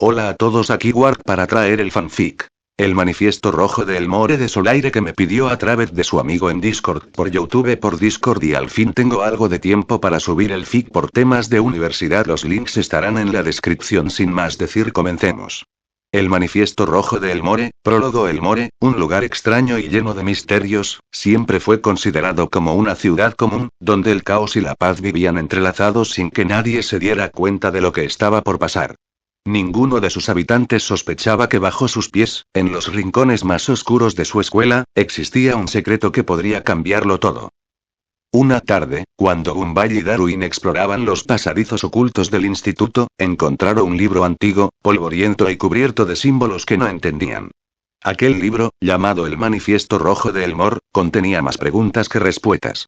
Hola a todos, aquí Warp para traer el fanfic. El manifiesto rojo de Elmore de Solaire que me pidió a través de su amigo en Discord por YouTube por Discord y al fin tengo algo de tiempo para subir el fic por temas de universidad. Los links estarán en la descripción. Sin más decir, comencemos. El manifiesto rojo de Elmore, prólogo. Elmore, un lugar extraño y lleno de misterios, siempre fue considerado como una ciudad común, donde el caos y la paz vivían entrelazados sin que nadie se diera cuenta de lo que estaba por pasar. Ninguno de sus habitantes sospechaba que bajo sus pies, en los rincones más oscuros de su escuela, existía un secreto que podría cambiarlo todo. Una tarde, cuando Gumball y Darwin exploraban los pasadizos ocultos del instituto, encontraron un libro antiguo, polvoriento y cubierto de símbolos que no entendían. Aquel libro, llamado El Manifiesto Rojo de Elmore, contenía más preguntas que respuestas.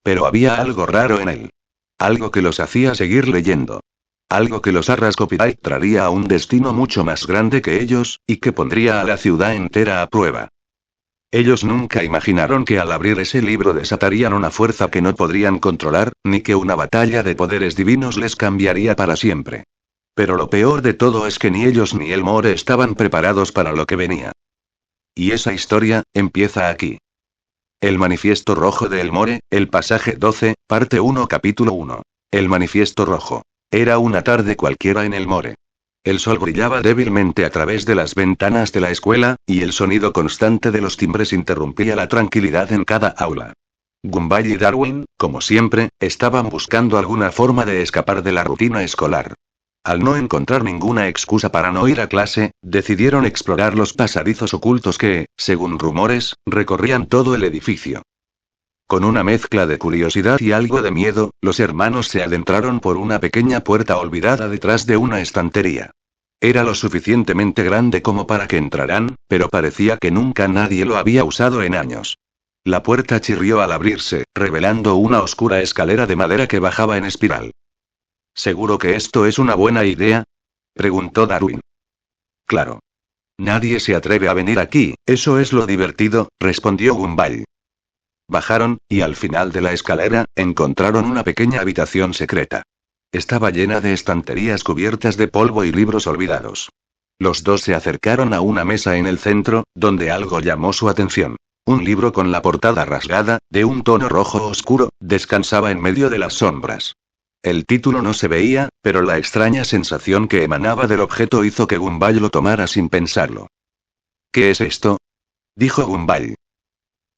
Pero había algo raro en él. Algo que los hacía seguir leyendo. Algo que los Arras Copyright traería a un destino mucho más grande que ellos, y que pondría a la ciudad entera a prueba. Ellos nunca imaginaron que al abrir ese libro desatarían una fuerza que no podrían controlar, ni que una batalla de poderes divinos les cambiaría para siempre. Pero lo peor de todo es que ni ellos ni Elmore estaban preparados para lo que venía. Y esa historia, empieza aquí. El Manifiesto Rojo de Elmore, el pasaje 12, parte 1, capítulo 1. El Manifiesto Rojo. Era una tarde cualquiera en Elmore. El sol brillaba débilmente a través de las ventanas de la escuela, y el sonido constante de los timbres interrumpía la tranquilidad en cada aula. Gumball y Darwin, como siempre, estaban buscando alguna forma de escapar de la rutina escolar. Al no encontrar ninguna excusa para no ir a clase, decidieron explorar los pasadizos ocultos que, según rumores, recorrían todo el edificio. Con una mezcla de curiosidad y algo de miedo, los hermanos se adentraron por una pequeña puerta olvidada detrás de una estantería. Era lo suficientemente grande como para que entraran, pero parecía que nunca nadie lo había usado en años. La puerta chirrió al abrirse, revelando una oscura escalera de madera que bajaba en espiral. ¿Seguro que esto es una buena idea?, preguntó Darwin. Claro. Nadie se atreve a venir aquí, eso es lo divertido, respondió Gumball. Bajaron, y al final de la escalera, encontraron una pequeña habitación secreta. Estaba llena de estanterías cubiertas de polvo y libros olvidados. Los dos se acercaron a una mesa en el centro, donde algo llamó su atención. Un libro con la portada rasgada, de un tono rojo oscuro, descansaba en medio de las sombras. El título no se veía, pero la extraña sensación que emanaba del objeto hizo que Gumball lo tomara sin pensarlo. ¿Qué es esto?, dijo Gumball.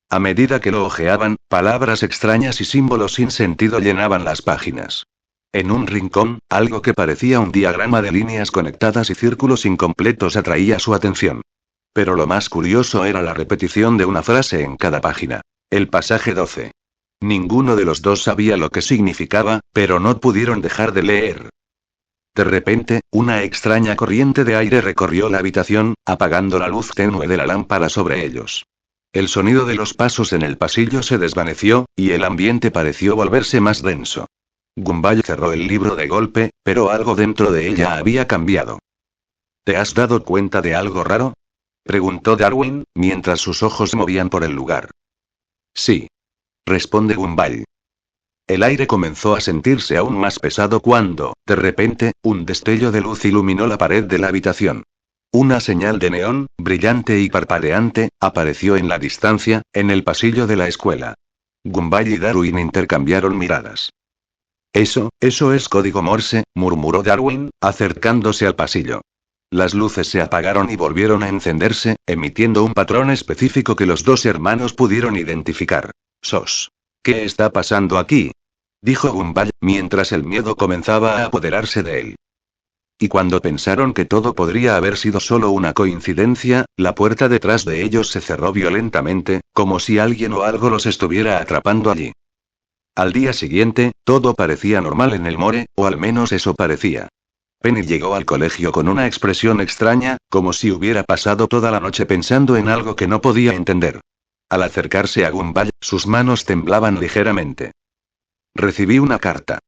A medida que lo hojeaban, palabras extrañas y símbolos sin sentido llenaban las páginas. En un rincón, algo que parecía un diagrama de líneas conectadas y círculos incompletos atraía su atención. Pero lo más curioso era la repetición de una frase en cada página. El pasaje 12. Ninguno de los dos sabía lo que significaba, pero no pudieron dejar de leer. De repente, una extraña corriente de aire recorrió la habitación, apagando la luz tenue de la lámpara sobre ellos. El sonido de los pasos en el pasillo se desvaneció, y el ambiente pareció volverse más denso. Gumball cerró el libro de golpe, pero algo dentro de ella había cambiado. ¿Te has dado cuenta de algo raro?, preguntó Darwin, mientras sus ojos se movían por el lugar. Sí, responde Gumball. El aire comenzó a sentirse aún más pesado cuando, de repente, un destello de luz iluminó la pared de la habitación. Una señal de neón, brillante y parpadeante, apareció en la distancia, en el pasillo de la escuela. Gumball y Darwin intercambiaron miradas. Eso es código Morse, murmuró Darwin, acercándose al pasillo. Las luces se apagaron y volvieron a encenderse, emitiendo un patrón específico que los dos hermanos pudieron identificar. ¡Sos! ¿Qué está pasando aquí?, dijo Gumball, mientras el miedo comenzaba a apoderarse de él. Y cuando pensaron que todo podría haber sido solo una coincidencia, la puerta detrás de ellos se cerró violentamente, como si alguien o algo los estuviera atrapando allí. Al día siguiente, todo parecía normal en Elmore, o al menos eso parecía. Penny llegó al colegio con una expresión extraña, como si hubiera pasado toda la noche pensando en algo que no podía entender. Al acercarse a Gumball, sus manos temblaban ligeramente. Recibí una carta.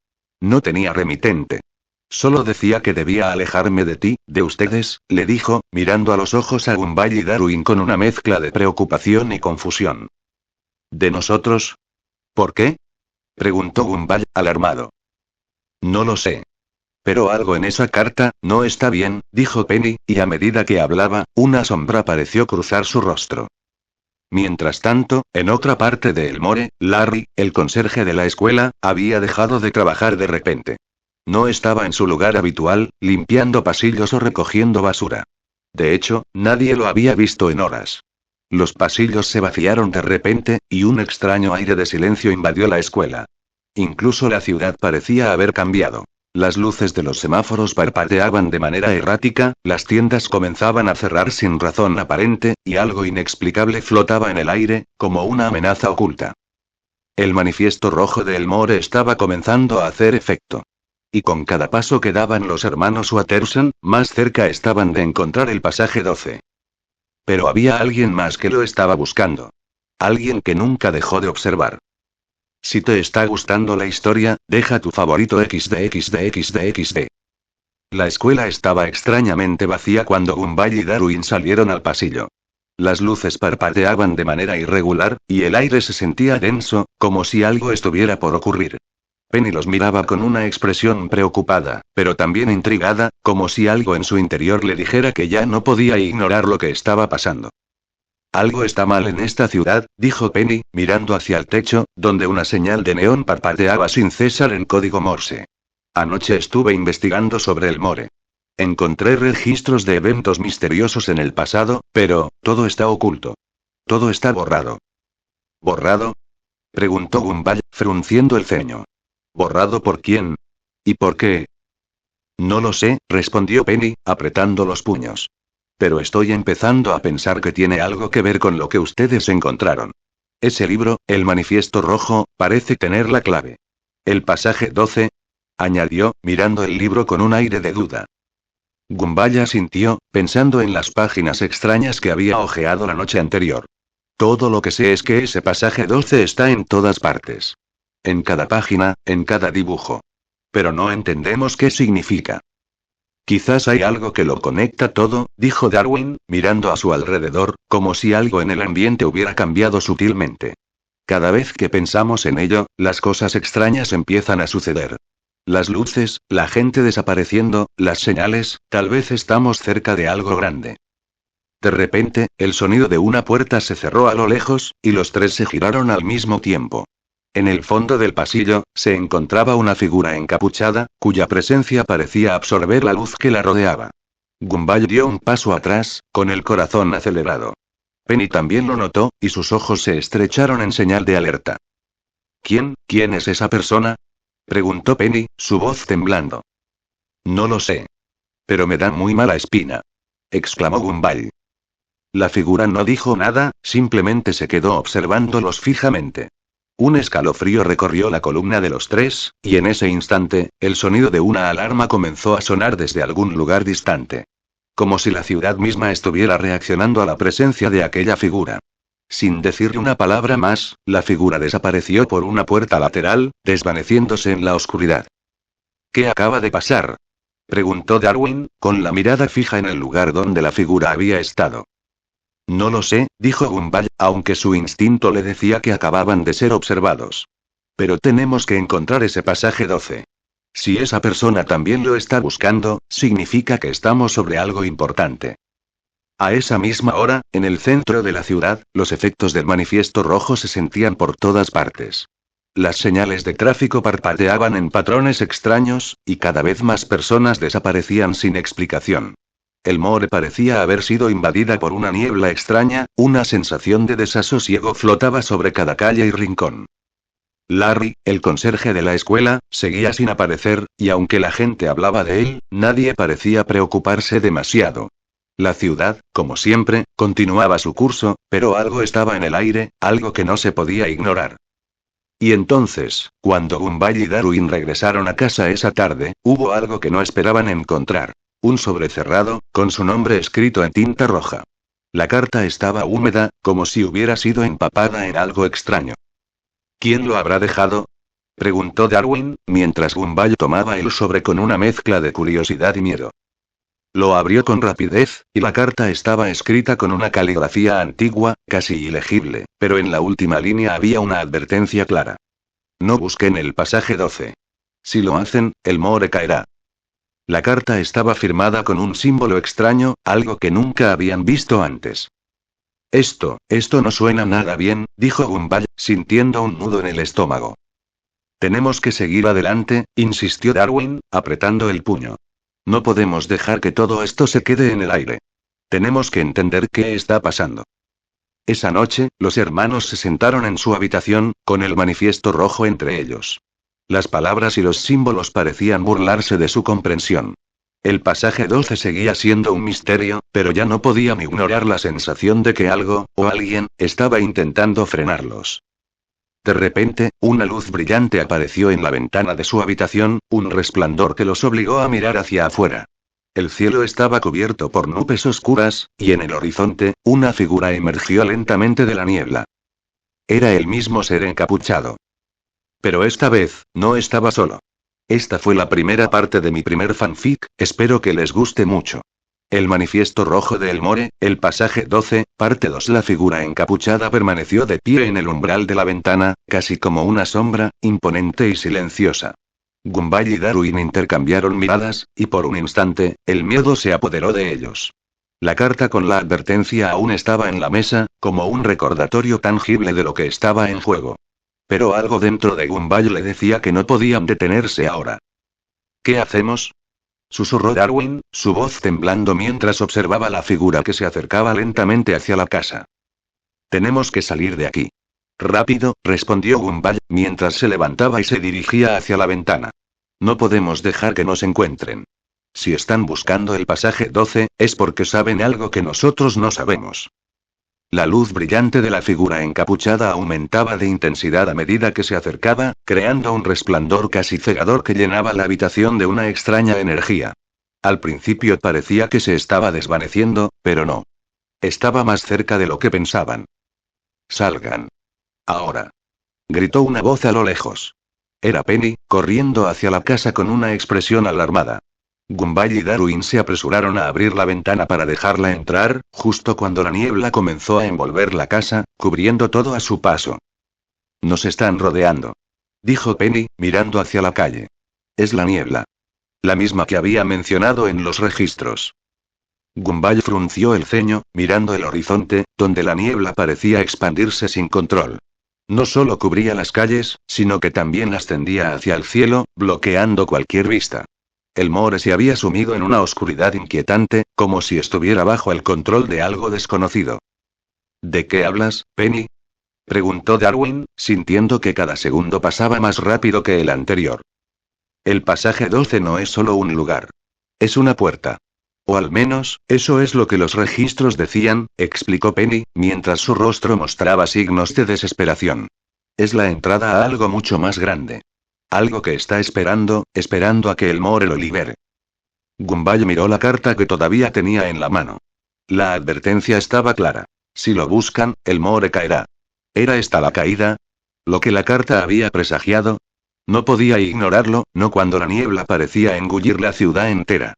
No tenía remitente. Solo decía que debía alejarme de ti, de ustedes, le dijo, mirando a los ojos a Gumball y Darwin con una mezcla de preocupación y confusión. ¿De nosotros? ¿Por qué?, preguntó Gumball, alarmado. No lo sé. Pero algo en esa carta no está bien, dijo Penny, y a medida que hablaba, una sombra pareció cruzar su rostro. Mientras tanto, en otra parte de Elmore, Larry, el conserje de la escuela, había dejado de trabajar de repente. No estaba en su lugar habitual, limpiando pasillos o recogiendo basura. De hecho, nadie lo había visto en horas. Los pasillos se vaciaron de repente, y un extraño aire de silencio invadió la escuela. Incluso la ciudad parecía haber cambiado. Las luces de los semáforos parpadeaban de manera errática, las tiendas comenzaban a cerrar sin razón aparente, y algo inexplicable flotaba en el aire, como una amenaza oculta. El manifiesto rojo de Elmore estaba comenzando a hacer efecto. Y con cada paso que daban los hermanos Watterson, más cerca estaban de encontrar el pasaje 12. Pero había alguien más que lo estaba buscando. Alguien que nunca dejó de observar. Si te está gustando la historia, deja tu favorito XD. La escuela estaba extrañamente vacía cuando Gumball y Darwin salieron al pasillo. Las luces parpadeaban de manera irregular, y el aire se sentía denso, como si algo estuviera por ocurrir. Penny los miraba con una expresión preocupada, pero también intrigada, como si algo en su interior le dijera que ya no podía ignorar lo que estaba pasando. Algo está mal en esta ciudad, dijo Penny, mirando hacia el techo, donde una señal de neón parpadeaba sin cesar en código Morse. Anoche estuve investigando sobre Elmore. Encontré registros de eventos misteriosos en el pasado, pero todo está oculto. Todo está borrado. ¿Borrado? Preguntó Gumball, frunciendo el ceño. ¿Borrado por quién? ¿Y por qué? No lo sé, respondió Penny, apretando los puños. Pero estoy empezando a pensar que tiene algo que ver con lo que ustedes encontraron. Ese libro, el manifiesto rojo, parece tener la clave. El pasaje 12, añadió, mirando el libro con un aire de duda. Gumball asintió, pensando en las páginas extrañas que había hojeado la noche anterior. Todo lo que sé es que ese pasaje 12 está en todas partes. En cada página, en cada dibujo. Pero no entendemos qué significa. Quizás hay algo que lo conecta todo, dijo Darwin, mirando a su alrededor, como si algo en el ambiente hubiera cambiado sutilmente. Cada vez que pensamos en ello, las cosas extrañas empiezan a suceder. Las luces, la gente desapareciendo, las señales, tal vez estamos cerca de algo grande. De repente, el sonido de una puerta se cerró a lo lejos, y los tres se giraron al mismo tiempo. En el fondo del pasillo, se encontraba una figura encapuchada, cuya presencia parecía absorber la luz que la rodeaba. Gumball dio un paso atrás, con el corazón acelerado. Penny también lo notó, y sus ojos se estrecharon en señal de alerta. ¿Quién es esa persona? Preguntó Penny, su voz temblando. No lo sé. Pero me da muy mala espina. Exclamó Gumball. La figura no dijo nada, simplemente se quedó observándolos fijamente. Un escalofrío recorrió la columna de los tres, y en ese instante, el sonido de una alarma comenzó a sonar desde algún lugar distante. Como si la ciudad misma estuviera reaccionando a la presencia de aquella figura. Sin decirle una palabra más, la figura desapareció por una puerta lateral, desvaneciéndose en la oscuridad. ¿Qué acaba de pasar? Preguntó Darwin, con la mirada fija en el lugar donde la figura había estado. No lo sé, dijo Gumball, aunque su instinto le decía que acababan de ser observados. Pero tenemos que encontrar ese pasaje 12. Si esa persona también lo está buscando, significa que estamos sobre algo importante. A esa misma hora, en el centro de la ciudad, los efectos del manifiesto rojo se sentían por todas partes. Las señales de tráfico parpadeaban en patrones extraños, y cada vez más personas desaparecían sin explicación. Elmore parecía haber sido invadida por una niebla extraña, una sensación de desasosiego flotaba sobre cada calle y rincón. Larry, el conserje de la escuela, seguía sin aparecer, y aunque la gente hablaba de él, nadie parecía preocuparse demasiado. La ciudad, como siempre, continuaba su curso, pero algo estaba en el aire, algo que no se podía ignorar. Y entonces, cuando Gumball y Darwin regresaron a casa esa tarde, hubo algo que no esperaban encontrar. Un sobre cerrado, con su nombre escrito en tinta roja. La carta estaba húmeda, como si hubiera sido empapada en algo extraño. ¿Quién lo habrá dejado? Preguntó Darwin, mientras Gumball tomaba el sobre con una mezcla de curiosidad y miedo. Lo abrió con rapidez, y la carta estaba escrita con una caligrafía antigua, casi ilegible, pero en la última línea había una advertencia clara. No busquen el pasaje 12. Si lo hacen, Elmore caerá. La carta estaba firmada con un símbolo extraño, algo que nunca habían visto antes. Esto no suena nada bien, dijo Gumball, sintiendo un nudo en el estómago. Tenemos que seguir adelante, insistió Darwin, apretando el puño. No podemos dejar que todo esto se quede en el aire. Tenemos que entender qué está pasando. Esa noche, los hermanos se sentaron en su habitación, con el manifiesto rojo entre ellos. Las palabras y los símbolos parecían burlarse de su comprensión. El pasaje 12 seguía siendo un misterio, pero ya no podían ignorar la sensación de que algo, o alguien, estaba intentando frenarlos. De repente, una luz brillante apareció en la ventana de su habitación, un resplandor que los obligó a mirar hacia afuera. El cielo estaba cubierto por nubes oscuras, y en el horizonte, una figura emergió lentamente de la niebla. Era el mismo ser encapuchado. Pero esta vez, no estaba solo. Esta fue la primera parte de mi primer fanfic, espero que les guste mucho. El manifiesto rojo de Elmore, el pasaje 12, parte 2. La figura encapuchada permaneció de pie en el umbral de la ventana, casi como una sombra, imponente y silenciosa. Gumball y Darwin intercambiaron miradas, y por un instante, el miedo se apoderó de ellos. La carta con la advertencia aún estaba en la mesa, como un recordatorio tangible de lo que estaba en juego. Pero algo dentro de Gumball le decía que no podían detenerse ahora. ¿Qué hacemos?, susurró Darwin, su voz temblando mientras observaba la figura que se acercaba lentamente hacia la casa. Tenemos que salir de aquí. Rápido, respondió Gumball, mientras se levantaba y se dirigía hacia la ventana. No podemos dejar que nos encuentren. Si están buscando el pasaje 12, es porque saben algo que nosotros no sabemos. La luz brillante de la figura encapuchada aumentaba de intensidad a medida que se acercaba, creando un resplandor casi cegador que llenaba la habitación de una extraña energía. Al principio parecía que se estaba desvaneciendo, pero no. Estaba más cerca de lo que pensaban. Salgan. Ahora. Gritó una voz a lo lejos. Era Penny, corriendo hacia la casa con una expresión alarmada. Gumball y Darwin se apresuraron a abrir la ventana para dejarla entrar, justo cuando la niebla comenzó a envolver la casa, cubriendo todo a su paso. Nos están rodeando, dijo Penny, mirando hacia la calle. Es la niebla. La misma que había mencionado en los registros. Gumball frunció el ceño, mirando el horizonte, donde la niebla parecía expandirse sin control. No solo cubría las calles, sino que también ascendía hacia el cielo, bloqueando cualquier vista. Elmore se había sumido en una oscuridad inquietante, como si estuviera bajo el control de algo desconocido. ¿De qué hablas, Penny?, preguntó Darwin, sintiendo que cada segundo pasaba más rápido que el anterior. El pasaje 12 no es solo un lugar. Es una puerta. O al menos, eso es lo que los registros decían, explicó Penny, mientras su rostro mostraba signos de desesperación. Es la entrada a algo mucho más grande. Algo que está esperando a que Elmore lo libere. Gumball miró la carta que todavía tenía en la mano. La advertencia estaba clara. Si lo buscan, Elmore caerá. ¿Era esta la caída? ¿Lo que la carta había presagiado? No podía ignorarlo, no cuando la niebla parecía engullir la ciudad entera.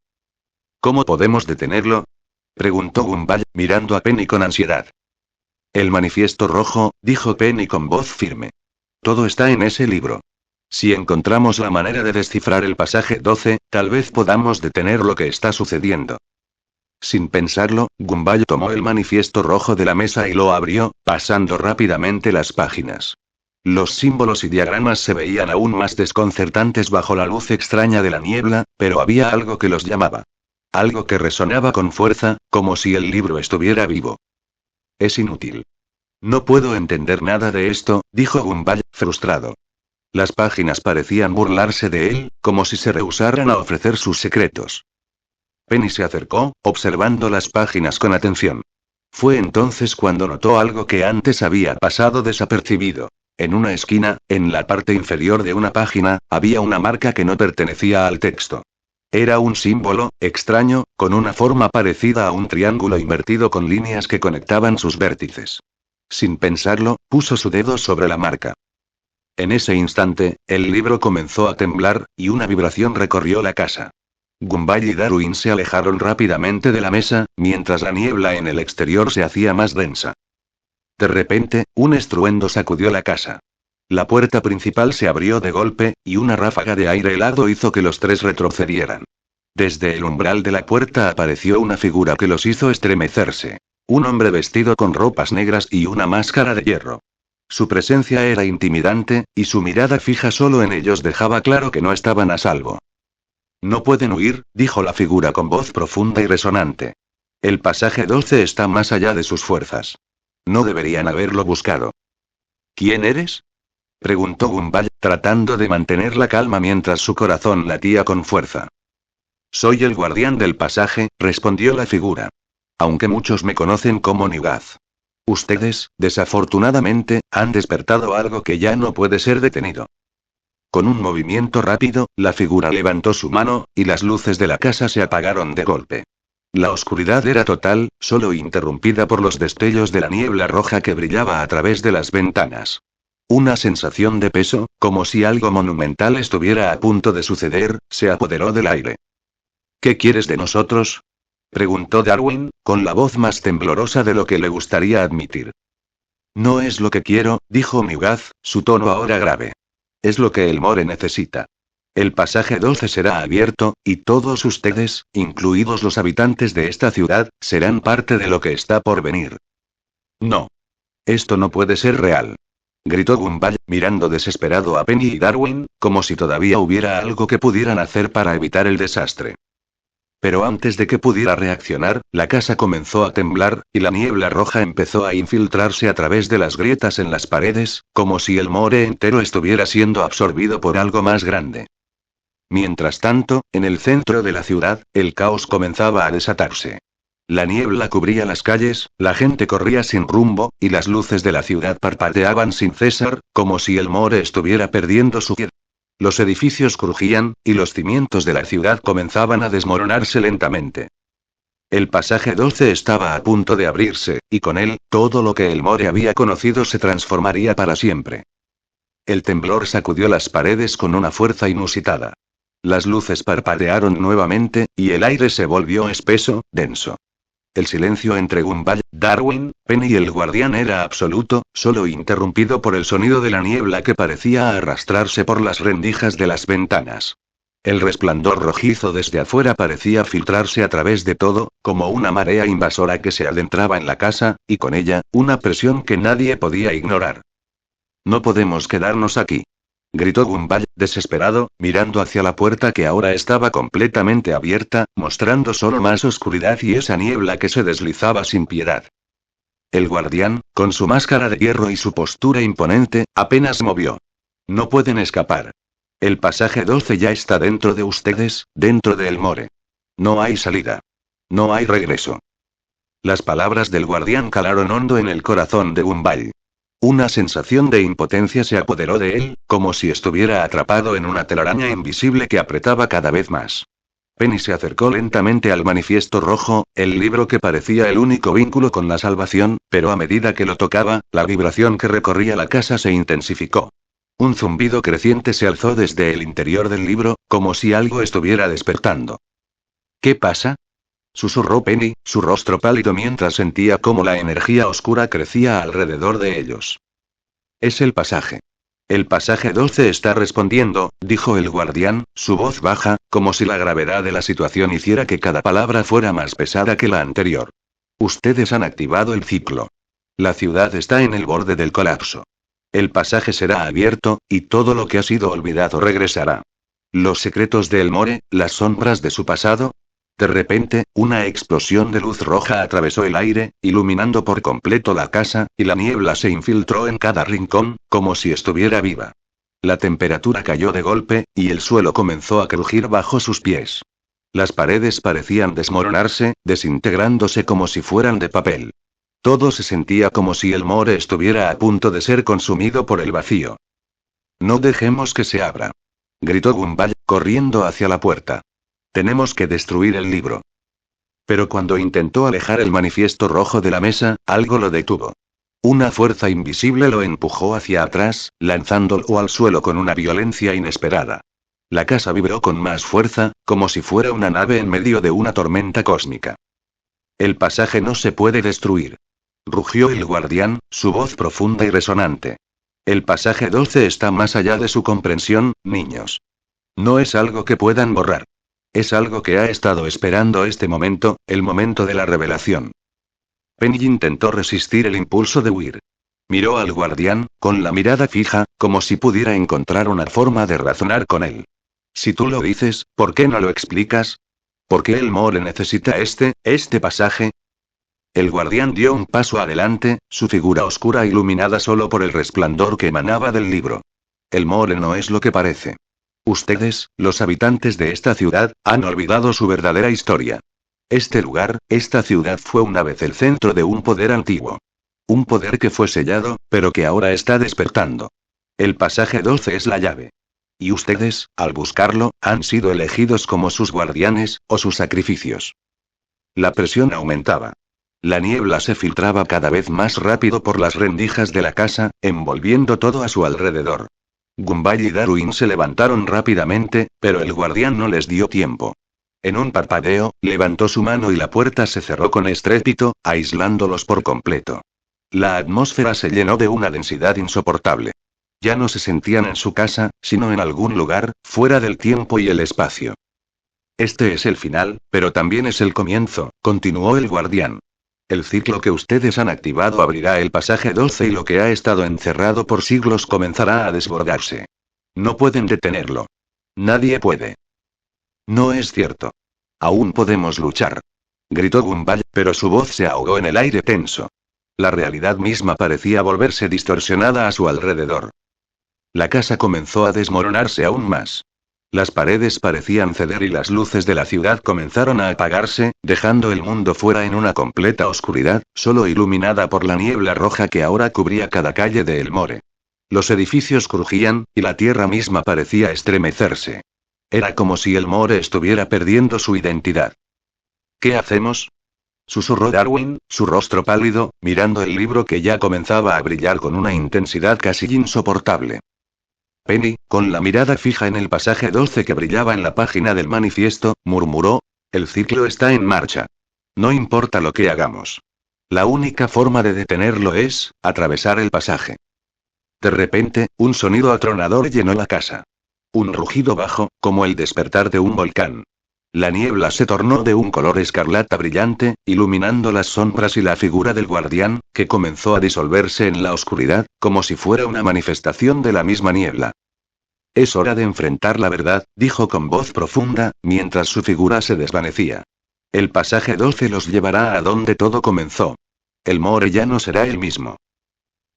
¿Cómo podemos detenerlo?, preguntó Gumball, mirando a Penny con ansiedad. El manifiesto rojo, dijo Penny con voz firme. Todo está en ese libro. Si encontramos la manera de descifrar el pasaje 12, tal vez podamos detener lo que está sucediendo. Sin pensarlo, Gumball tomó el manifiesto rojo de la mesa y lo abrió, pasando rápidamente las páginas. Los símbolos y diagramas se veían aún más desconcertantes bajo la luz extraña de la niebla, pero había algo que los llamaba. Algo que resonaba con fuerza, como si el libro estuviera vivo. Es inútil. No puedo entender nada de esto, dijo Gumball, frustrado. Las páginas parecían burlarse de él, como si se rehusaran a ofrecer sus secretos. Penny se acercó, observando las páginas con atención. Fue entonces cuando notó algo que antes había pasado desapercibido. En una esquina, en la parte inferior de una página, había una marca que no pertenecía al texto. Era un símbolo, extraño, con una forma parecida a un triángulo invertido con líneas que conectaban sus vértices. Sin pensarlo, puso su dedo sobre la marca. En ese instante, el libro comenzó a temblar, y una vibración recorrió la casa. Gumball y Darwin se alejaron rápidamente de la mesa, mientras la niebla en el exterior se hacía más densa. De repente, un estruendo sacudió la casa. La puerta principal se abrió de golpe, y una ráfaga de aire helado hizo que los tres retrocedieran. Desde el umbral de la puerta apareció una figura que los hizo estremecerse. Un hombre vestido con ropas negras y una máscara de hierro. Su presencia era intimidante, y su mirada fija solo en ellos dejaba claro que no estaban a salvo. No pueden huir, dijo la figura con voz profunda y resonante. El pasaje 12 está más allá de sus fuerzas. No deberían haberlo buscado. ¿Quién eres? Preguntó Gumball, tratando de mantener la calma mientras su corazón latía con fuerza. Soy el guardián del pasaje, respondió la figura. Aunque muchos me conocen como Nugaz. Ustedes, desafortunadamente, han despertado algo que ya no puede ser detenido. Con un movimiento rápido, la figura levantó su mano, y las luces de la casa se apagaron de golpe. La oscuridad era total, solo interrumpida por los destellos de la niebla roja que brillaba a través de las ventanas. Una sensación de peso, como si algo monumental estuviera a punto de suceder, se apoderó del aire. ¿Qué quieres de nosotros? Preguntó Darwin, con la voz más temblorosa de lo que le gustaría admitir. No es lo que quiero, dijo Nugaz, su tono ahora grave. Es lo que el More necesita. El pasaje 12 será abierto, y todos ustedes, incluidos los habitantes de esta ciudad, serán parte de lo que está por venir. No. Esto no puede ser real. Gritó Gumball, mirando desesperado a Penny y Darwin, como si todavía hubiera algo que pudieran hacer para evitar el desastre. Pero antes de que pudiera reaccionar, la casa comenzó a temblar, y la niebla roja empezó a infiltrarse a través de las grietas en las paredes, como si el More entero estuviera siendo absorbido por algo más grande. Mientras tanto, en el centro de la ciudad, el caos comenzaba a desatarse. La niebla cubría las calles, la gente corría sin rumbo, y las luces de la ciudad parpadeaban sin cesar, como si el More estuviera perdiendo su piedad. Los edificios crujían, y los cimientos de la ciudad comenzaban a desmoronarse lentamente. El pasaje 12 estaba a punto de abrirse, y con él, todo lo que el More había conocido se transformaría para siempre. El temblor sacudió las paredes con una fuerza inusitada. Las luces parpadearon nuevamente, y el aire se volvió espeso, denso. El silencio entre Gumball, Darwin, Penny y el guardián era absoluto, solo interrumpido por el sonido de la niebla que parecía arrastrarse por las rendijas de las ventanas. El resplandor rojizo desde afuera parecía filtrarse a través de todo, como una marea invasora que se adentraba en la casa, y con ella, una presión que nadie podía ignorar. No podemos quedarnos aquí. Gritó Gumball, desesperado, mirando hacia la puerta que ahora estaba completamente abierta, mostrando solo más oscuridad y esa niebla que se deslizaba sin piedad. El guardián, con su máscara de hierro y su postura imponente, apenas movió. No pueden escapar. El pasaje 12 ya está dentro de ustedes, dentro del More. No hay salida. No hay regreso. Las palabras del guardián calaron hondo en el corazón de Gumball. Una sensación de impotencia se apoderó de él, como si estuviera atrapado en una telaraña invisible que apretaba cada vez más. Penny se acercó lentamente al manifiesto rojo, el libro que parecía el único vínculo con la salvación, pero a medida que lo tocaba, la vibración que recorría la casa se intensificó. Un zumbido creciente se alzó desde el interior del libro, como si algo estuviera despertando. ¿Qué pasa? Susurró Penny, su rostro pálido mientras sentía cómo la energía oscura crecía alrededor de ellos. Es el pasaje. El pasaje 12 está respondiendo, dijo el guardián, su voz baja, como si la gravedad de la situación hiciera que cada palabra fuera más pesada que la anterior. Ustedes han activado el ciclo. La ciudad está en el borde del colapso. El pasaje será abierto, y todo lo que ha sido olvidado regresará. Los secretos de El More, las sombras de su pasado. De repente, una explosión de luz roja atravesó el aire, iluminando por completo la casa, y la niebla se infiltró en cada rincón, como si estuviera viva. La temperatura cayó de golpe, y el suelo comenzó a crujir bajo sus pies. Las paredes parecían desmoronarse, desintegrándose como si fueran de papel. Todo se sentía como si el More estuviera a punto de ser consumido por el vacío. No dejemos que se abra. Gritó Gumball, corriendo hacia la puerta. Tenemos que destruir el libro. Pero cuando intentó alejar el manifiesto rojo de la mesa, algo lo detuvo. Una fuerza invisible lo empujó hacia atrás, lanzándolo al suelo con una violencia inesperada. La casa vibró con más fuerza, como si fuera una nave en medio de una tormenta cósmica. El pasaje no se puede destruir. Rugió el guardián, su voz profunda y resonante. El pasaje 12 está más allá de su comprensión, niños. No es algo que puedan borrar. Es algo que ha estado esperando este momento, el momento de la revelación. Penny intentó resistir el impulso de huir. Miró al guardián, con la mirada fija, como si pudiera encontrar una forma de razonar con él. Si tú lo dices, ¿por qué no lo explicas? ¿Por qué el More necesita este pasaje? El guardián dio un paso adelante, su figura oscura iluminada solo por el resplandor que emanaba del libro. El More no es lo que parece. Ustedes, los habitantes de esta ciudad, han olvidado su verdadera historia. Este lugar, esta ciudad fue una vez el centro de un poder antiguo. Un poder que fue sellado, pero que ahora está despertando. El pasaje 12 es la llave. Y ustedes, al buscarlo, han sido elegidos como sus guardianes, o sus sacrificios. La presión aumentaba. La niebla se filtraba cada vez más rápido por las rendijas de la casa, envolviendo todo a su alrededor. Gumball y Darwin se levantaron rápidamente, pero el guardián no les dio tiempo. En un parpadeo, levantó su mano y la puerta se cerró con estrépito, aislándolos por completo. La atmósfera se llenó de una densidad insoportable. Ya no se sentían en su casa, sino en algún lugar, fuera del tiempo y el espacio. Este es el final, pero también es el comienzo, continuó el guardián. El ciclo que ustedes han activado abrirá el pasaje 12 y lo que ha estado encerrado por siglos comenzará a desbordarse. No pueden detenerlo. Nadie puede. No es cierto. Aún podemos luchar. Gritó Gumball, pero su voz se ahogó en el aire tenso. La realidad misma parecía volverse distorsionada a su alrededor. La casa comenzó a desmoronarse aún más. Las paredes parecían ceder y las luces de la ciudad comenzaron a apagarse, dejando el mundo fuera en una completa oscuridad, solo iluminada por la niebla roja que ahora cubría cada calle de El More. Los edificios crujían, y la tierra misma parecía estremecerse. Era como si El More estuviera perdiendo su identidad. ¿Qué hacemos?, susurró Darwin, su rostro pálido, mirando el libro que ya comenzaba a brillar con una intensidad casi insoportable. Penny, con la mirada fija en el pasaje 12 que brillaba en la página del manifiesto, murmuró: el ciclo está en marcha. No importa lo que hagamos. La única forma de detenerlo es atravesar el pasaje. De repente, un sonido atronador llenó la casa. Un rugido bajo, como el despertar de un volcán. La niebla se tornó de un color escarlata brillante, iluminando las sombras y la figura del guardián, que comenzó a disolverse en la oscuridad, como si fuera una manifestación de la misma niebla. Es hora de enfrentar la verdad, dijo con voz profunda, mientras su figura se desvanecía. El pasaje 12 los llevará a donde todo comenzó. El More ya no será el mismo.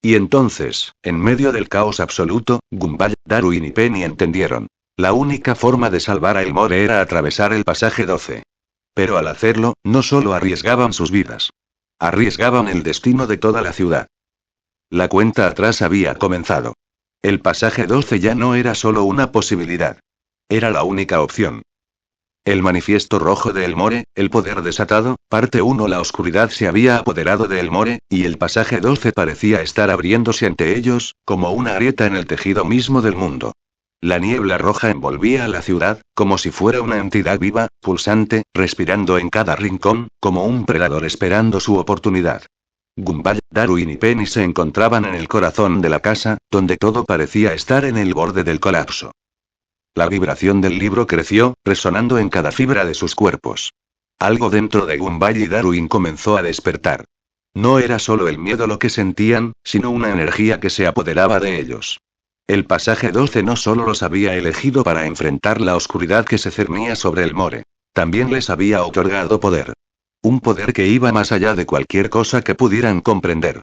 Y entonces, en medio del caos absoluto, Gumball, Darwin y Penny entendieron. La única forma de salvar a El More era atravesar el pasaje 12. Pero al hacerlo, no solo arriesgaban sus vidas. Arriesgaban el destino de toda la ciudad. La cuenta atrás había comenzado. El pasaje 12 ya no era solo una posibilidad. Era la única opción. El manifiesto rojo de El More, el poder desatado, parte 1. La oscuridad se había apoderado de El More, y el pasaje 12 parecía estar abriéndose ante ellos, como una grieta en el tejido mismo del mundo. La niebla roja envolvía a la ciudad, como si fuera una entidad viva, pulsante, respirando en cada rincón, como un predador esperando su oportunidad. Gumball, Darwin y Penny se encontraban en el corazón de la casa, donde todo parecía estar en el borde del colapso. La vibración del libro creció, resonando en cada fibra de sus cuerpos. Algo dentro de Gumball y Darwin comenzó a despertar. No era solo el miedo lo que sentían, sino una energía que se apoderaba de ellos. El pasaje 12 no solo los había elegido para enfrentar la oscuridad que se cernía sobre El More. También les había otorgado poder. Un poder que iba más allá de cualquier cosa que pudieran comprender.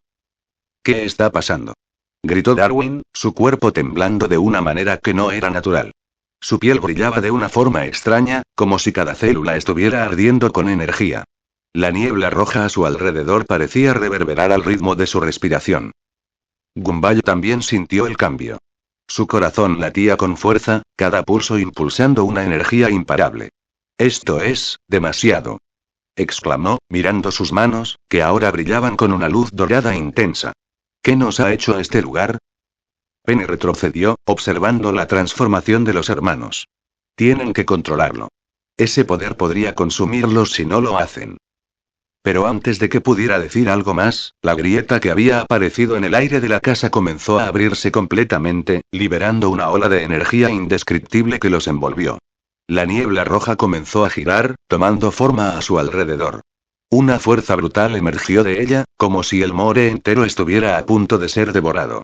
¿Qué está pasando?, gritó Darwin, su cuerpo temblando de una manera que no era natural. Su piel brillaba de una forma extraña, como si cada célula estuviera ardiendo con energía. La niebla roja a su alrededor parecía reverberar al ritmo de su respiración. Gumball también sintió el cambio. Su corazón latía con fuerza, cada pulso impulsando una energía imparable. «Esto es demasiado», exclamó, mirando sus manos, que ahora brillaban con una luz dorada intensa. «¿Qué nos ha hecho este lugar?». Penny retrocedió, observando la transformación de los hermanos. Tienen que controlarlo. Ese poder podría consumirlos si no lo hacen. Pero antes de que pudiera decir algo más, la grieta que había aparecido en el aire de la casa comenzó a abrirse completamente, liberando una ola de energía indescriptible que los envolvió. La niebla roja comenzó a girar, tomando forma a su alrededor. Una fuerza brutal emergió de ella, como si el more entero estuviera a punto de ser devorado.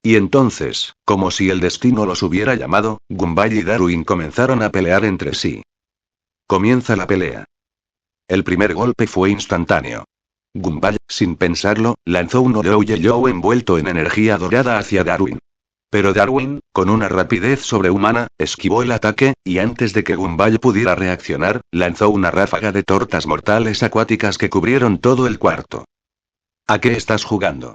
Y entonces, como si el destino los hubiera llamado, Gumball y Darwin comenzaron a pelear entre sí. Comienza la pelea. El primer golpe fue instantáneo. Gumball, sin pensarlo, lanzó un Oroyo envuelto en energía dorada hacia Darwin. Pero Darwin, con una rapidez sobrehumana, esquivó el ataque, y antes de que Gumball pudiera reaccionar, lanzó una ráfaga de tortas mortales acuáticas que cubrieron todo el cuarto. ¿A qué estás jugando?,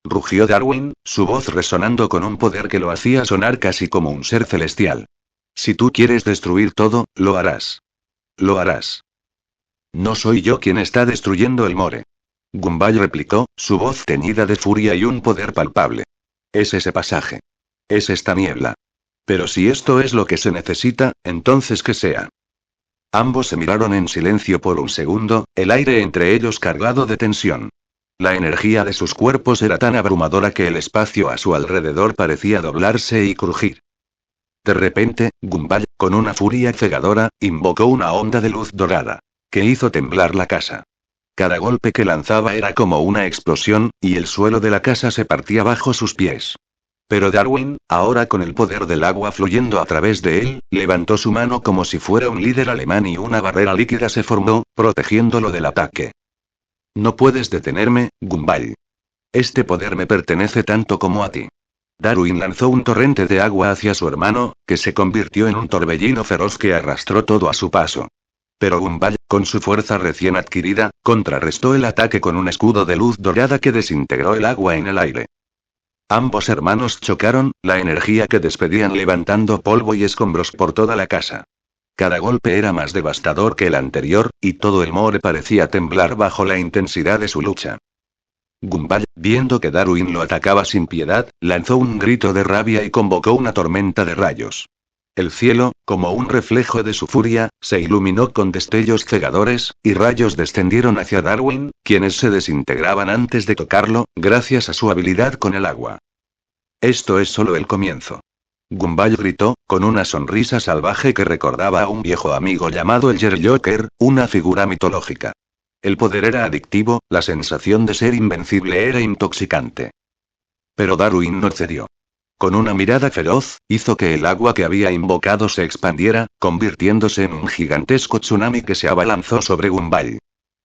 rugió Darwin, su voz resonando con un poder que lo hacía sonar casi como un ser celestial. Si tú quieres destruir todo, lo harás. Lo harás. No soy yo quien está destruyendo el more. Gumball replicó, su voz teñida de furia y un poder palpable. Es ese pasaje. Es esta niebla. Pero si esto es lo que se necesita, entonces que sea. Ambos se miraron en silencio por un segundo, el aire entre ellos cargado de tensión. La energía de sus cuerpos era tan abrumadora que el espacio a su alrededor parecía doblarse y crujir. De repente, Gumball, con una furia cegadora, invocó una onda de luz dorada, que hizo temblar la casa. Cada golpe que lanzaba era como una explosión, y el suelo de la casa se partía bajo sus pies. Pero Darwin, ahora con el poder del agua fluyendo a través de él, levantó su mano como si fuera un líder alemán y una barrera líquida se formó, protegiéndolo del ataque. No puedes detenerme, Gumball. Este poder me pertenece tanto como a ti. Darwin lanzó un torrente de agua hacia su hermano, que se convirtió en un torbellino feroz que arrastró todo a su paso. Pero Gumball, con su fuerza recién adquirida, contrarrestó el ataque con un escudo de luz dorada que desintegró el agua en el aire. Ambos hermanos chocaron, la energía que despedían levantando polvo y escombros por toda la casa. Cada golpe era más devastador que el anterior, y todo el more parecía temblar bajo la intensidad de su lucha. Gumball, viendo que Darwin lo atacaba sin piedad, lanzó un grito de rabia y convocó una tormenta de rayos. El cielo, como un reflejo de su furia, se iluminó con destellos cegadores, y rayos descendieron hacia Darwin, quienes se desintegraban antes de tocarlo, gracias a su habilidad con el agua. Esto es solo el comienzo. Gumball gritó, con una sonrisa salvaje que recordaba a un viejo amigo llamado el Joker, una figura mitológica. El poder era adictivo, la sensación de ser invencible era intoxicante. Pero Darwin no cedió. Con una mirada feroz, hizo que el agua que había invocado se expandiera, convirtiéndose en un gigantesco tsunami que se abalanzó sobre Gumball.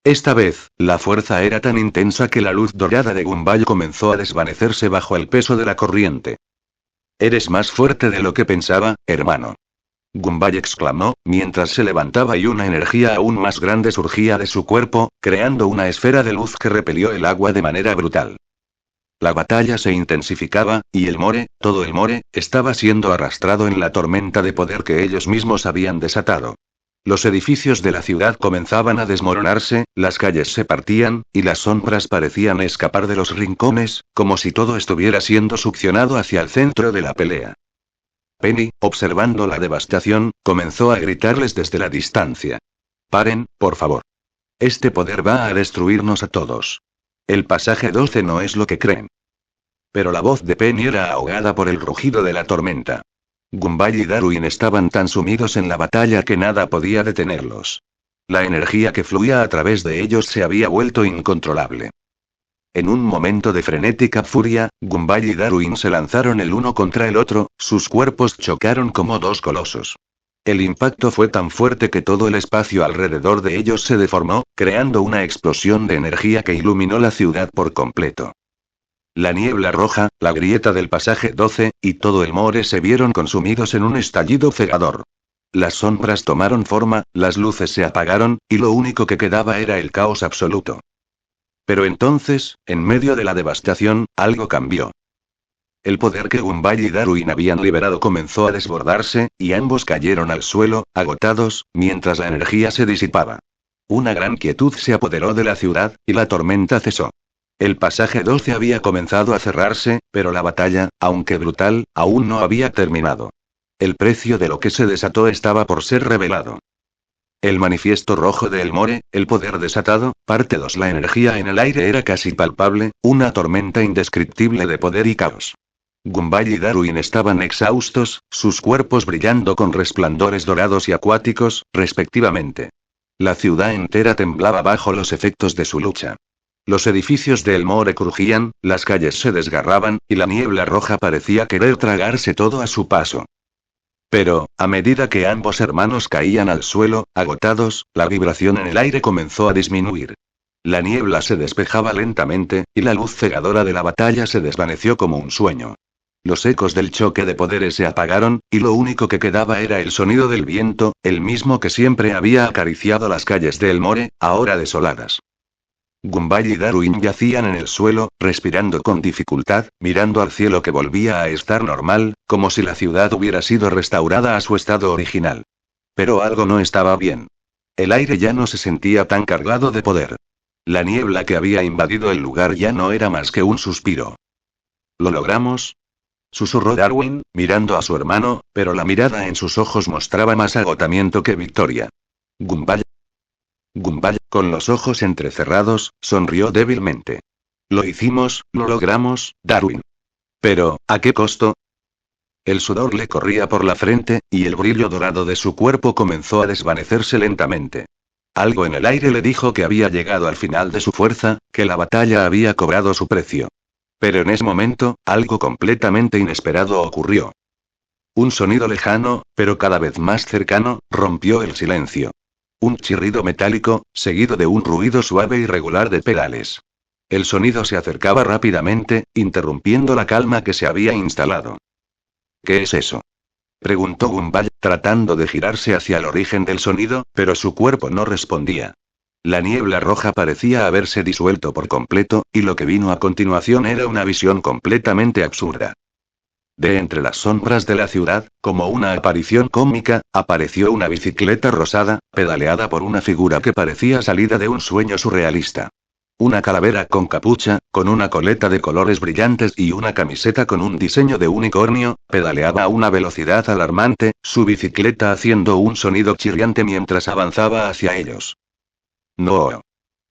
Esta vez, la fuerza era tan intensa que la luz dorada de Gumball comenzó a desvanecerse bajo el peso de la corriente. Eres más fuerte de lo que pensaba, hermano. Gumball exclamó, mientras se levantaba y una energía aún más grande surgía de su cuerpo, creando una esfera de luz que repelió el agua de manera brutal. La batalla se intensificaba, y el more, todo el more, estaba siendo arrastrado en la tormenta de poder que ellos mismos habían desatado. Los edificios de la ciudad comenzaban a desmoronarse, las calles se partían, y las sombras parecían escapar de los rincones, como si todo estuviera siendo succionado hacia el centro de la pelea. Penny, observando la devastación, comenzó a gritarles desde la distancia. Paren, por favor. Este poder va a destruirnos a todos. El pasaje 12 no es lo que creen. Pero la voz de Penny era ahogada por el rugido de la tormenta. Gumball y Darwin estaban tan sumidos en la batalla que nada podía detenerlos. La energía que fluía a través de ellos se había vuelto incontrolable. En un momento de frenética furia, Gumball y Darwin se lanzaron el uno contra el otro, sus cuerpos chocaron como dos colosos. El impacto fue tan fuerte que todo el espacio alrededor de ellos se deformó, creando una explosión de energía que iluminó la ciudad por completo. La niebla roja, la grieta del pasaje 12, y todo el more se vieron consumidos en un estallido cegador. Las sombras tomaron forma, las luces se apagaron, y lo único que quedaba era el caos absoluto. Pero entonces, en medio de la devastación, algo cambió. El poder que Gumball y Darwin habían liberado comenzó a desbordarse, y ambos cayeron al suelo, agotados, mientras la energía se disipaba. Una gran quietud se apoderó de la ciudad, y la tormenta cesó. El pasaje 12 había comenzado a cerrarse, pero la batalla, aunque brutal, aún no había terminado. El precio de lo que se desató estaba por ser revelado. El manifiesto rojo de El More, el poder desatado, parte 2. La energía en el aire era casi palpable, una tormenta indescriptible de poder y caos. Gumball y Darwin estaban exhaustos, sus cuerpos brillando con resplandores dorados y acuáticos, respectivamente. La ciudad entera temblaba bajo los efectos de su lucha. Los edificios de Elmore crujían, las calles se desgarraban, y la niebla roja parecía querer tragarse todo a su paso. Pero, a medida que ambos hermanos caían al suelo, agotados, la vibración en el aire comenzó a disminuir. La niebla se despejaba lentamente, y la luz cegadora de la batalla se desvaneció como un sueño. Los ecos del choque de poderes se apagaron, y lo único que quedaba era el sonido del viento, el mismo que siempre había acariciado las calles de Elmore, ahora desoladas. Gumball y Darwin yacían en el suelo, respirando con dificultad, mirando al cielo que volvía a estar normal, como si la ciudad hubiera sido restaurada a su estado original. Pero algo no estaba bien. El aire ya no se sentía tan cargado de poder. La niebla que había invadido el lugar ya no era más que un suspiro. ¿Lo logramos?, susurró Darwin, mirando a su hermano, pero la mirada en sus ojos mostraba más agotamiento que victoria. Gumball, con los ojos entrecerrados, sonrió débilmente. Lo hicimos, lo logramos, Darwin. Pero, ¿a qué costo? El sudor le corría por la frente, y el brillo dorado de su cuerpo comenzó a desvanecerse lentamente. Algo en el aire le dijo que había llegado al final de su fuerza, que la batalla había cobrado su precio. Pero en ese momento, algo completamente inesperado ocurrió. Un sonido lejano, pero cada vez más cercano, rompió el silencio. Un chirrido metálico, seguido de un ruido suave y regular de pedales. El sonido se acercaba rápidamente, interrumpiendo la calma que se había instalado. ¿Qué es eso?, preguntó Gumball, tratando de girarse hacia el origen del sonido, pero su cuerpo no respondía. La niebla roja parecía haberse disuelto por completo, y lo que vino a continuación era una visión completamente absurda. De entre las sombras de la ciudad, como una aparición cómica, apareció una bicicleta rosada, pedaleada por una figura que parecía salida de un sueño surrealista. Una calavera con capucha, con una coleta de colores brillantes y una camiseta con un diseño de unicornio, pedaleaba a una velocidad alarmante, su bicicleta haciendo un sonido chirriante mientras avanzaba hacia ellos. ¡No!,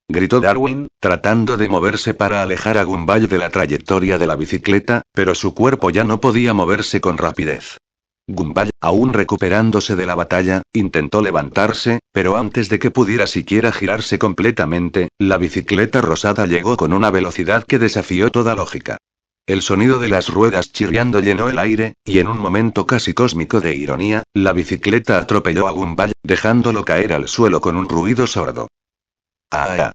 gritó Darwin, tratando de moverse para alejar a Gumball de la trayectoria de la bicicleta, pero su cuerpo ya no podía moverse con rapidez. Gumball, aún recuperándose de la batalla, intentó levantarse, pero antes de que pudiera siquiera girarse completamente, la bicicleta rosada llegó con una velocidad que desafió toda lógica. El sonido de las ruedas chirriando llenó el aire, y en un momento casi cósmico de ironía, la bicicleta atropelló a Gumball, dejándolo caer al suelo con un ruido sordo. ¡Ah!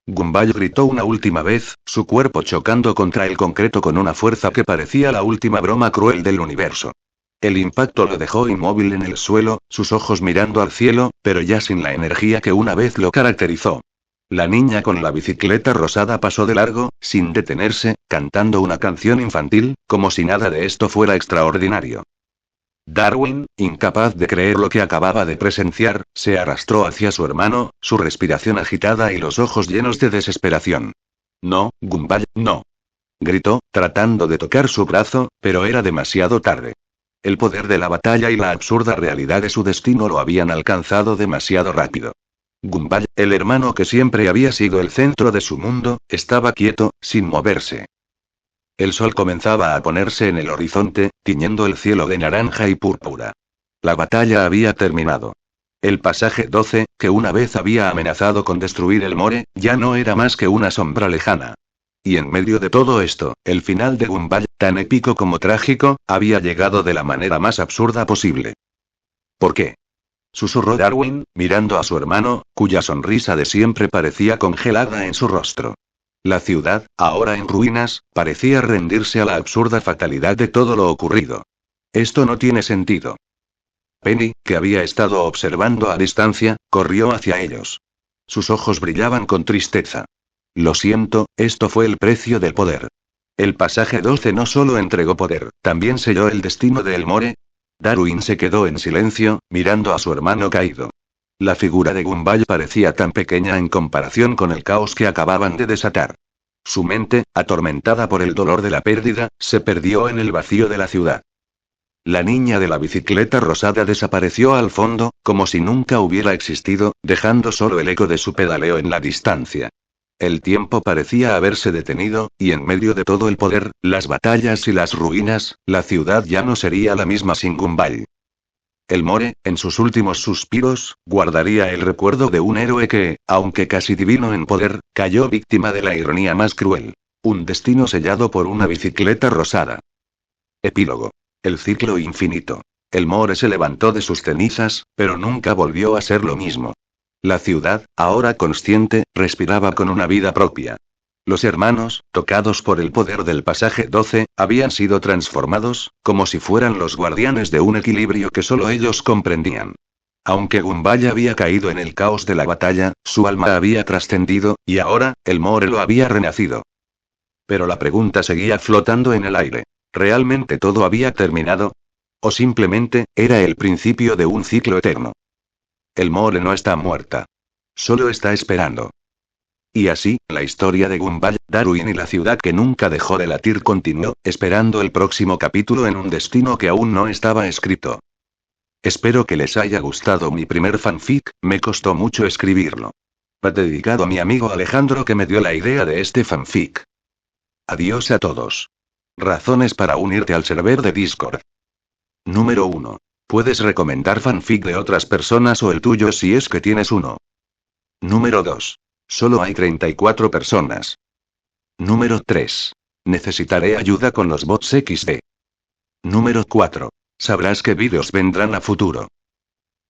Gumball gritó una última vez, su cuerpo chocando contra el concreto con una fuerza que parecía la última broma cruel del universo. El impacto lo dejó inmóvil en el suelo, sus ojos mirando al cielo, pero ya sin la energía que una vez lo caracterizó. La niña con la bicicleta rosada pasó de largo, sin detenerse, cantando una canción infantil, como si nada de esto fuera extraordinario. Darwin, incapaz de creer lo que acababa de presenciar, se arrastró hacia su hermano, su respiración agitada y los ojos llenos de desesperación. «No, Gumball, no», gritó, tratando de tocar su brazo, pero era demasiado tarde. El poder de la batalla y la absurda realidad de su destino lo habían alcanzado demasiado rápido. Gumball, el hermano que siempre había sido el centro de su mundo, estaba quieto, sin moverse. El sol comenzaba a ponerse en el horizonte, tiñendo el cielo de naranja y púrpura. La batalla había terminado. El pasaje 12, que una vez había amenazado con destruir Elmore, ya no era más que una sombra lejana. Y en medio de todo esto, el final de Gumball, tan épico como trágico, había llegado de la manera más absurda posible. ¿Por qué?, susurró Darwin, mirando a su hermano, cuya sonrisa de siempre parecía congelada en su rostro. La ciudad, ahora en ruinas, parecía rendirse a la absurda fatalidad de todo lo ocurrido. Esto no tiene sentido. Penny, que había estado observando a distancia, corrió hacia ellos. Sus ojos brillaban con tristeza. Lo siento, esto fue el precio del poder. El pasaje 12 no solo entregó poder, también selló el destino de Elmore. Darwin se quedó en silencio, mirando a su hermano caído. La figura de Gumball parecía tan pequeña en comparación con el caos que acababan de desatar. Su mente, atormentada por el dolor de la pérdida, se perdió en el vacío de la ciudad. La niña de la bicicleta rosada desapareció al fondo, como si nunca hubiera existido, dejando solo el eco de su pedaleo en la distancia. El tiempo parecía haberse detenido, y en medio de todo el poder, las batallas y las ruinas, la ciudad ya no sería la misma sin Gumball. El More, en sus últimos suspiros, guardaría el recuerdo de un héroe que, aunque casi divino en poder, cayó víctima de la ironía más cruel. Un destino sellado por una bicicleta rosada. Epílogo. El ciclo infinito. El More se levantó de sus cenizas, pero nunca volvió a ser lo mismo. La ciudad, ahora consciente, respiraba con una vida propia. Los hermanos, tocados por el poder del pasaje 12, habían sido transformados, como si fueran los guardianes de un equilibrio que solo ellos comprendían. Aunque Gumball había caído en el caos de la batalla, su alma había trascendido, y ahora, el More lo había renacido. Pero la pregunta seguía flotando en el aire. ¿Realmente todo había terminado? ¿O simplemente, era el principio de un ciclo eterno? El More no está muerta. Solo está esperando. Y así, la historia de Gumball, Darwin y la ciudad que nunca dejó de latir continuó, esperando el próximo capítulo en un destino que aún no estaba escrito. Espero que les haya gustado mi primer fanfic, me costó mucho escribirlo. Va dedicado a mi amigo Alejandro que me dio la idea de este fanfic. Adiós a todos. Razones para unirte al server de Discord. Número 1. Puedes recomendar fanfic de otras personas o el tuyo si es que tienes uno. Número 2. Solo hay 34 personas. Número 3. Necesitaré ayuda con los bots XD. Número 4. Sabrás qué vídeos vendrán a futuro.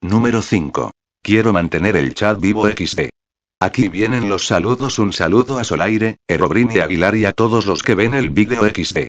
Número 5. Quiero mantener el chat vivo XD. Aquí vienen los saludos. Un saludo a Solaire, Erobrin y Aguilar y a todos los que ven el vídeo XD.